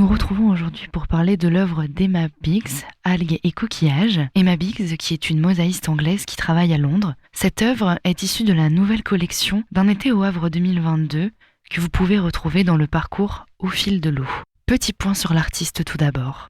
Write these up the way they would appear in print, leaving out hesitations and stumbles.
nous retrouvons aujourd'hui pour parler de l'œuvre d'Emma Biggs, Algues et coquillages. Emma Biggs, qui est une mosaïste anglaise qui travaille à Londres. Cette œuvre est issue de la nouvelle collection d'un été au Havre 2022 que vous pouvez retrouver dans le parcours Au fil de l'eau. Petit point sur l'artiste tout d'abord.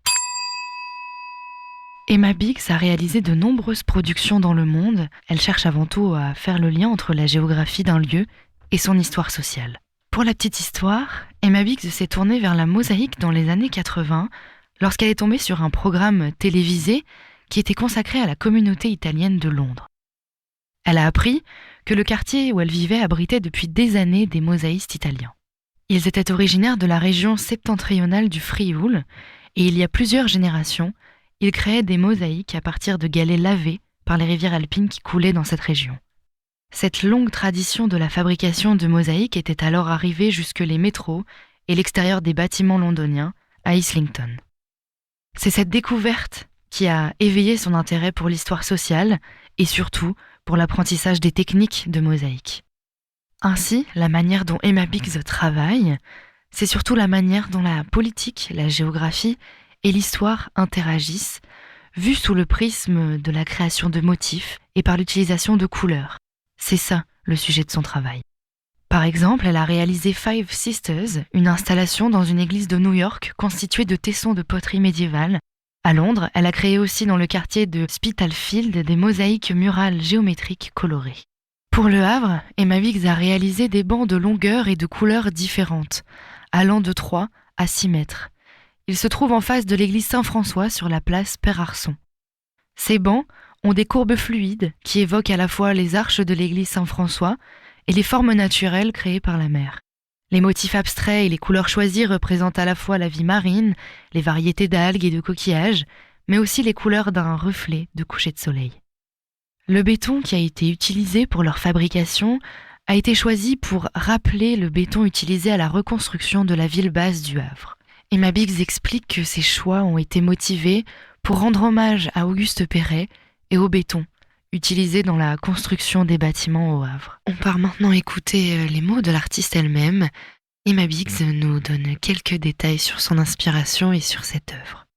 Emma Biggs a réalisé de nombreuses productions dans le monde. Elle cherche avant tout à faire le lien entre la géographie d'un lieu et son histoire sociale. Pour la petite histoire, Emma Biggs s'est tournée vers la mosaïque dans les années 80 lorsqu'elle est tombée sur un programme télévisé qui était consacré à la communauté italienne de Londres. Elle a appris que le quartier où elle vivait abritait depuis des années des mosaïstes italiens. Ils étaient originaires de la région septentrionale du Frioul et il y a plusieurs générations, ils créaient des mosaïques à partir de galets lavés par les rivières alpines qui coulaient dans cette région. Cette longue tradition de la fabrication de mosaïques était alors arrivée jusque les métros et l'extérieur des bâtiments londoniens à Islington. C'est cette découverte qui a éveillé son intérêt pour l'histoire sociale et surtout pour l'apprentissage des techniques de mosaïque. Ainsi, la manière dont Emma Biggs travaille, c'est surtout la manière dont la politique, la géographie et l'histoire interagissent, vues sous le prisme de la création de motifs et par l'utilisation de couleurs. C'est ça, le sujet de son travail. Par exemple, elle a réalisé Five Sisters, une installation dans une église de New York constituée de tessons de poterie médiévale. À Londres, elle a créé aussi dans le quartier de Spitalfield des mosaïques murales géométriques colorées. Pour le Havre, Emma Biggs a réalisé des bancs de longueur et de couleurs différentes, allant de 3 à 6 mètres. Il se trouve en face de l'église Saint-François sur la place Père-Arson. Ces bancs ont des courbes fluides qui évoquent à la fois les arches de l'église Saint-François et les formes naturelles créées par la mer. Les motifs abstraits et les couleurs choisies représentent à la fois la vie marine, les variétés d'algues et de coquillages, mais aussi les couleurs d'un reflet de coucher de soleil. Le béton qui a été utilisé pour leur fabrication a été choisi pour rappeler le béton utilisé à la reconstruction de la ville basse du Havre. Emma Biggs explique que ces choix ont été motivés pour rendre hommage à Auguste Perret et au béton, utilisé dans la construction des bâtiments au Havre. On part maintenant écouter les mots de l'artiste elle-même. Emma Biggs nous donne quelques détails sur son inspiration et sur cette œuvre.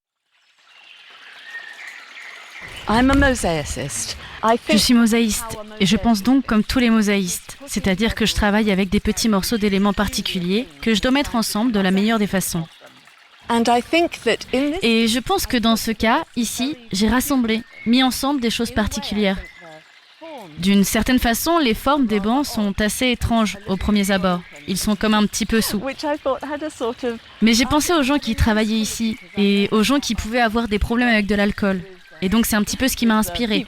Je suis mosaïste et je pense donc comme tous les mosaïstes, c'est-à-dire que je travaille avec des petits morceaux d'éléments particuliers que je dois mettre ensemble de la meilleure des façons. Et je pense que dans ce cas, ici, j'ai rassemblé, mis ensemble des choses particulières. D'une certaine façon, les formes des bancs sont assez étranges aux premiers abords. Ils sont comme un petit peu souples. Mais j'ai pensé aux gens qui travaillaient ici et aux gens qui pouvaient avoir des problèmes avec de l'alcool. Et donc c'est un petit peu ce qui m'a inspirée.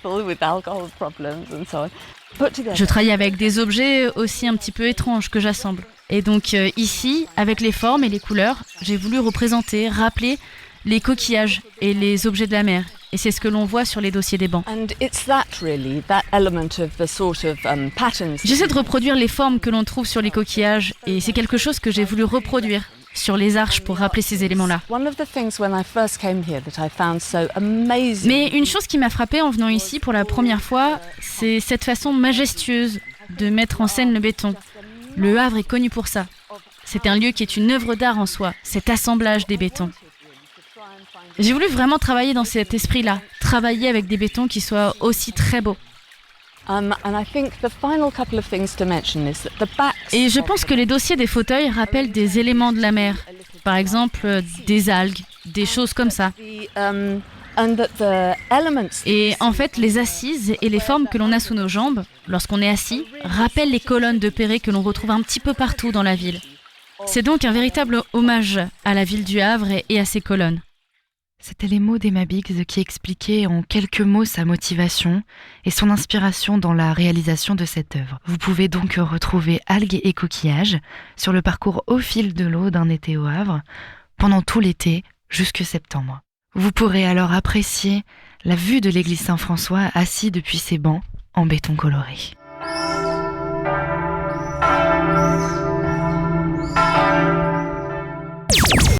Je travaille avec des objets aussi un petit peu étranges que j'assemble. Et donc ici, avec les formes et les couleurs, j'ai voulu représenter, rappeler les coquillages et les objets de la mer. Et c'est ce que l'on voit sur les dossiers des bancs. J'essaie de reproduire les formes que l'on trouve sur les coquillages et c'est quelque chose que j'ai voulu reproduire sur les arches pour rappeler ces éléments-là. Mais une chose qui m'a frappée en venant ici pour la première fois, c'est cette façon majestueuse de mettre en scène le béton. Le Havre est connu pour ça. C'est un lieu qui est une œuvre d'art en soi, cet assemblage des bétons. J'ai voulu vraiment travailler dans cet esprit-là, travailler avec des bétons qui soient aussi très beaux. Et je pense que les dossiers des fauteuils rappellent des éléments de la mer. Par exemple, des algues, des choses comme ça. Et en fait, les assises et les formes que l'on a sous nos jambes, lorsqu'on est assis, rappellent les colonnes de Perret que l'on retrouve un petit peu partout dans la ville. C'est donc un véritable hommage à la ville du Havre et à ses colonnes. C'était les mots d'Emma Biggs qui expliquaient en quelques mots sa motivation et son inspiration dans la réalisation de cette œuvre. Vous pouvez donc retrouver Algues et coquillages sur le parcours Au fil de l'eau d'un été au Havre pendant tout l'été jusque septembre. Vous pourrez alors apprécier la vue de l'église Saint-François assis depuis ses bancs en béton coloré.